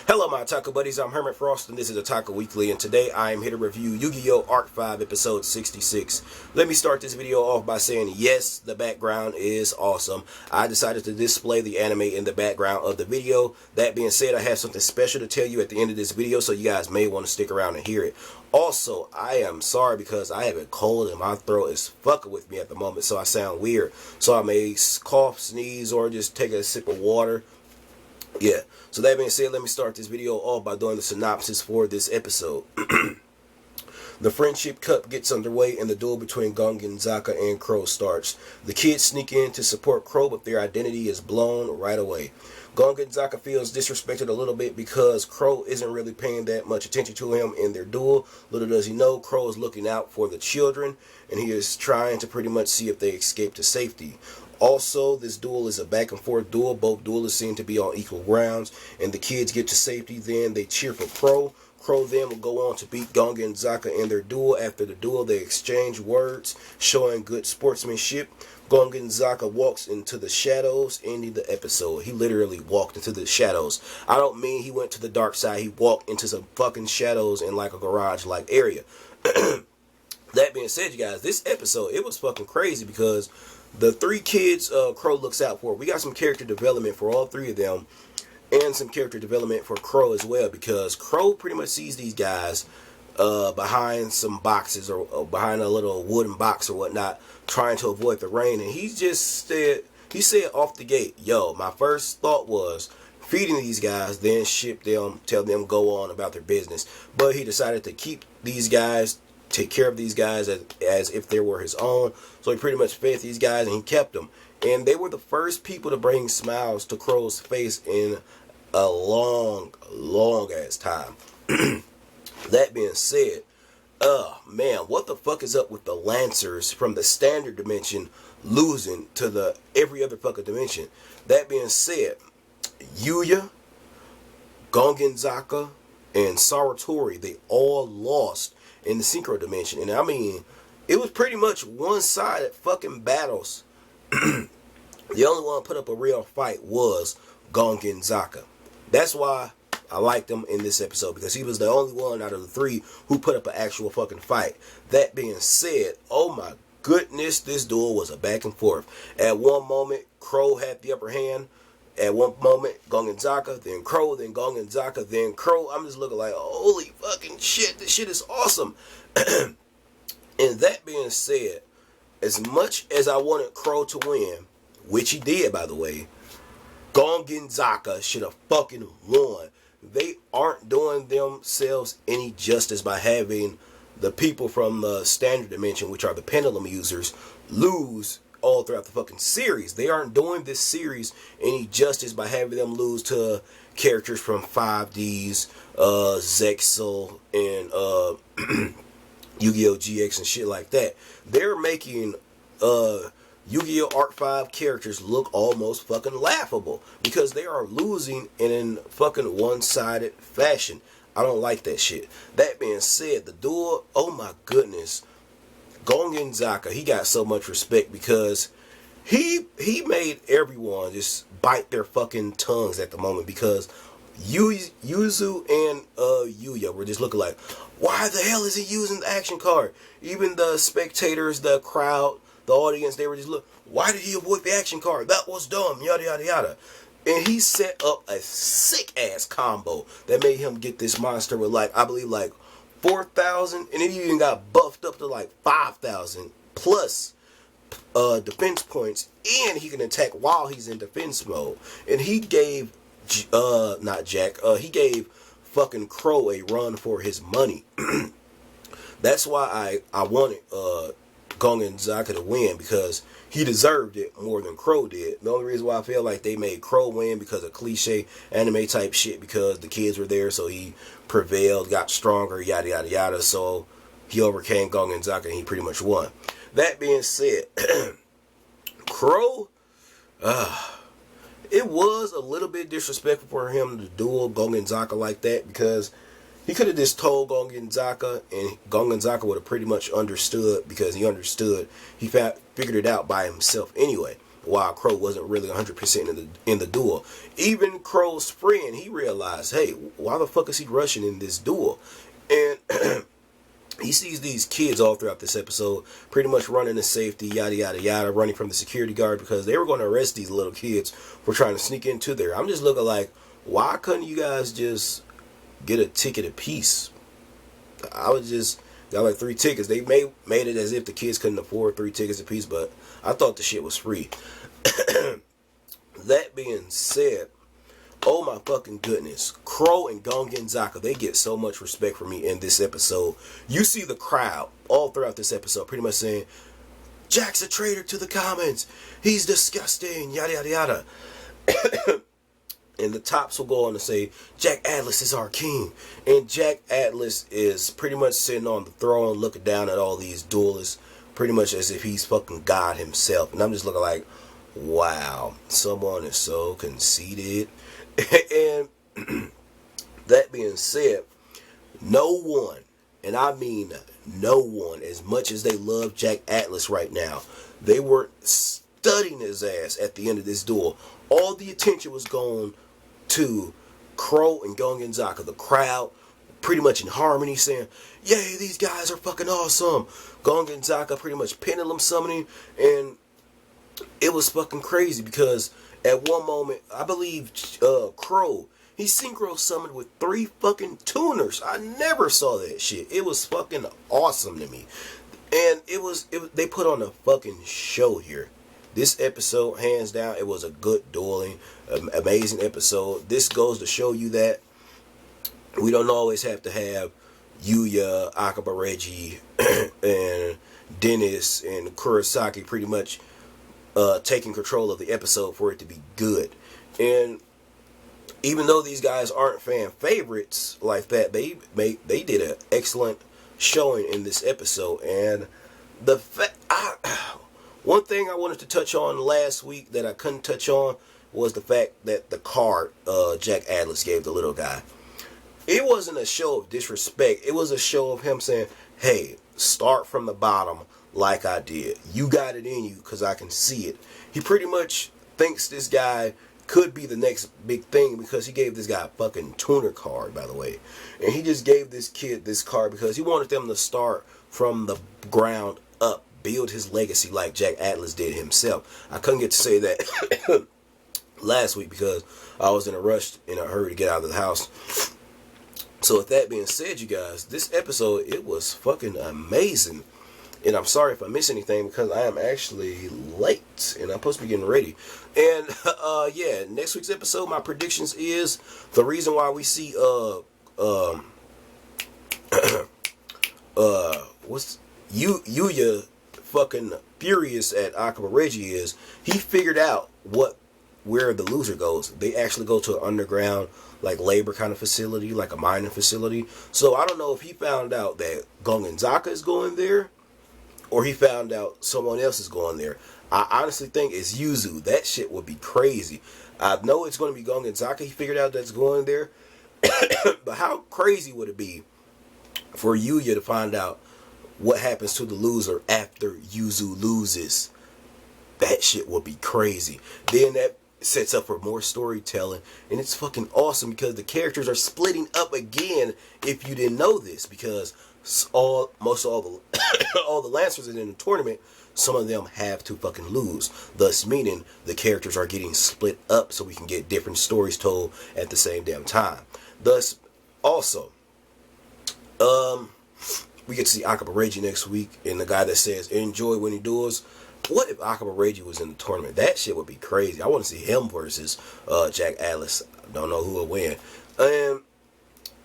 Hello my Otaku buddies, I'm Hermit Frost and this is Otaku Weekly, and today I am here to review Yu-Gi-Oh! Arc 5 episode 66. Let me start this video off by saying yes, the background is awesome. I decided to display the anime in the background of the video. That being said, I have something special to tell you at the end of this video, so you guys may want to stick around and hear it. Also, I am sorry because I have a cold and my throat is fucking with me at the moment, so I sound weird. So I may cough, sneeze, or just take a sip of water. Yeah, so that being said, let me start this video off by doing the synopsis for this episode. The Friendship Cup gets underway and the duel between Gongen Zaka and Crow starts. The kids sneak in to support Crow, but their identity is blown right away. Gongen Zaka feels disrespected a little bit because Crow isn't really paying that much attention to him in their duel. Little does he know, Crow is looking out for the children, and he is trying to pretty much see if they escape to safety. Also, this duel is a back and forth duel. Both duelists seem to be on equal grounds, and the kids get to safety. Then they cheer for Crow. Crow then will go on to beat Gongen Zaka in their duel. After the duel, they exchange words, showing good sportsmanship. Gongen Zaka walks into the shadows, ending the episode. He literally walked into the shadows. I don't mean he went to the dark side. He walked into some fucking shadows in like a garage-like area. That being said, you guys, this episode, it was fucking crazy because the three kids Crow looks out for, we got some character development for all three of them, and some character development for Crow as well, because Crow pretty much sees these guys behind some boxes or behind a little wooden box or whatnot, trying to avoid the rain, and he said off the gate, yo, my first thought was feeding these guys, then ship them, tell them go on about their business. But he decided to keep these guys, take care of these guys as if they were his own. So he pretty much fed these guys and he kept them. And they were the first people to bring smiles to Crow's face in a long ass time. That being said, man, what the fuck is up with the Lancers from the standard dimension losing to the every other fucking dimension? That being said, Yuya, Gongen Zaka, and Saratori, they all lost in the synchro dimension. And I mean, it was pretty much one-sided fucking battles. The only one put up a real fight was Gongen Zaka. That's why I liked him in this episode, because he was the only one out of the three who put up an actual fucking fight. That being said, oh my goodness, this duel was a back and forth. At one moment, Crow had the upper hand. At one moment, Gongen Zaka, then Crow, then Gongen Zaka, then Crow. I'm just looking like, holy fucking shit, this shit is awesome. And that being said, as much as I wanted Crow to win, which he did, by the way, Gongen Zaka should have fucking won. They aren't doing themselves any justice by having the people from the standard dimension, which are the pendulum users, lose all throughout the fucking series. They aren't doing this series any justice by having them lose to characters from 5Ds, Zexal, and Yu-Gi-Oh! GX and shit like that. They're making Yu-Gi-Oh! Arc 5 characters look almost fucking laughable because they are losing in fucking one-sided fashion. I don't like that shit. That being said, the duel, oh my goodness, Gongen Zaka, he got so much respect because he made everyone just bite their fucking tongues at the moment, because Yuzu and Yuya were just looking like, why the hell is he using the action card? Even the spectators, the crowd, the audience, they were just looking, why did he avoid the action card? That was dumb, yada yada yada. And he set up a sick ass combo that made him get this monster with like, I believe like 4,000, and it even got buffed up to like 5,000 plus defense points, and he can attack while he's in defense mode. And he gave he gave fucking Crow a run for his money. That's why I wanted Gongen Zaka to win, because he deserved it more than Crow did. The only reason why I feel like they made Crow win because of cliche anime type shit, because the kids were there, so he prevailed, got stronger, yada yada yada, so he overcame Gongen Zaka and he pretty much won. That being said, Crow, it was a little bit disrespectful for him to duel Gongen Zaka like that, because he could have just told Gongen Zaka, and Gongen Zaka would have pretty much understood, because he understood. He figured it out by himself anyway. while Crow wasn't really 100% in the duel. Even Crow's friend, he realized, hey, why the fuck is he rushing in this duel? And he sees these kids all throughout this episode pretty much running to safety, yada, yada, yada, running from the security guard because they were going to arrest these little kids for trying to sneak into there. I'm just looking like, why couldn't you guys just get a ticket apiece? I would just got like 3 tickets. They made it as if the kids couldn't afford 3 tickets apiece, but I thought the shit was free. That being said, oh my fucking goodness, Crow and Gongen Zaka, they get so much respect from me in this episode. You see the crowd all throughout this episode pretty much saying, Jack's a traitor to the commons, he's disgusting, yada yada yada. And the tops will go on to say, Jack Atlas is our king. And Jack Atlas is pretty much sitting on the throne looking down at all these duelists, pretty much as if he's fucking God himself. And I'm just looking like, wow, someone is so conceited. And that being said, no one, and I mean no one, as much as they love Jack Atlas right now, they were studying his ass at the end of this duel. All the attention was going to Crow and Gongen Zaka. The crowd pretty much in harmony saying, yay, these guys are fucking awesome. Gongen Zaka pretty much pendulum summoning, and it was fucking crazy because at one moment, I believe Crow, he synchro summoned with 3 fucking tuners. I never saw that shit. It was fucking awesome to me. And they put on a fucking show here. This episode, hands down, it was a good dueling, amazing episode. This goes to show you that we don't always have to have Yuya, Akaba Reggie, and Dennis, and Kurosaki pretty much taking control of the episode for it to be good. And even though these guys aren't fan favorites like that, they did an excellent showing in this episode. And the one thing I wanted to touch on last week that I couldn't touch on was the fact that the card Jack Atlas gave the little guy. It wasn't a show of disrespect. It was a show of him saying, hey, start from the bottom like I did. You got it in you because I can see it. He pretty much thinks this guy could be the next big thing because he gave this guy a fucking tuner card, by the way. And he just gave this kid this card because he wanted them to start from the ground up, build his legacy like Jack Atlas did himself. I couldn't get to say that last week because I was in a hurry to get out of the house. So with that being said, you guys, this episode, it was fucking amazing. And I'm sorry if I miss anything because I am actually late and I'm supposed to be getting ready. And yeah, next week's episode, my predictions is the reason why we see what's Yuya fucking furious at Akaba Reggie is he figured out where the loser goes. They actually go to an underground like labor kind of facility, like a mining facility. So I don't know if he found out that Gongen Zaka is going there or he found out someone else is going there. I honestly think it's Yuzu. That shit would be crazy. I know it's going to be Gongen Zaka. He figured out that's going there. But how crazy would it be for Yuya to find out what happens to the loser after Yuzu loses? That shit would be crazy. Then that sets up for more storytelling, and it's fucking awesome because the characters are splitting up again. If you didn't know this, because all the Lancers in the tournament, some of them have to fucking lose, thus meaning the characters are getting split up so we can get different stories told at the same damn time. Thus, also, we get to see Akaba Reggie next week, and the guy that says enjoy when he duels. What if Akaba Reggie was in the tournament? That shit would be crazy. I want to see him versus Jack Atlas. Don't know who will win. And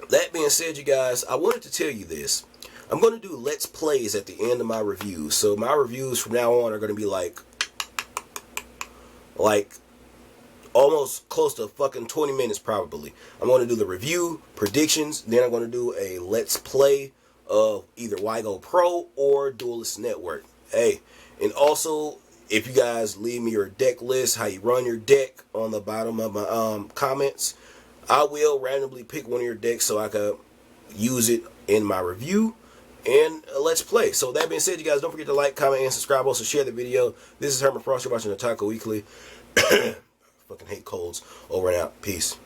that being said, you guys, I wanted to tell you this. I'm going to do Let's Plays at the end of my reviews. So my reviews from now on are going to be like almost close to fucking 20 minutes probably. I'm going to do the review, predictions, then I'm going to do a Let's Play of either WIGO Pro or Duelist Network. Hey, and also, if you guys leave me your deck list, how you run your deck on the bottom of my comments, I will randomly pick one of your decks so I can use it in my review. and let's play. So that being said, you guys don't forget to like, comment, and subscribe. Also share the video. This is Hermit Frost. You're watching Otaku Weekly. Fucking hate colds. Over and out. Peace.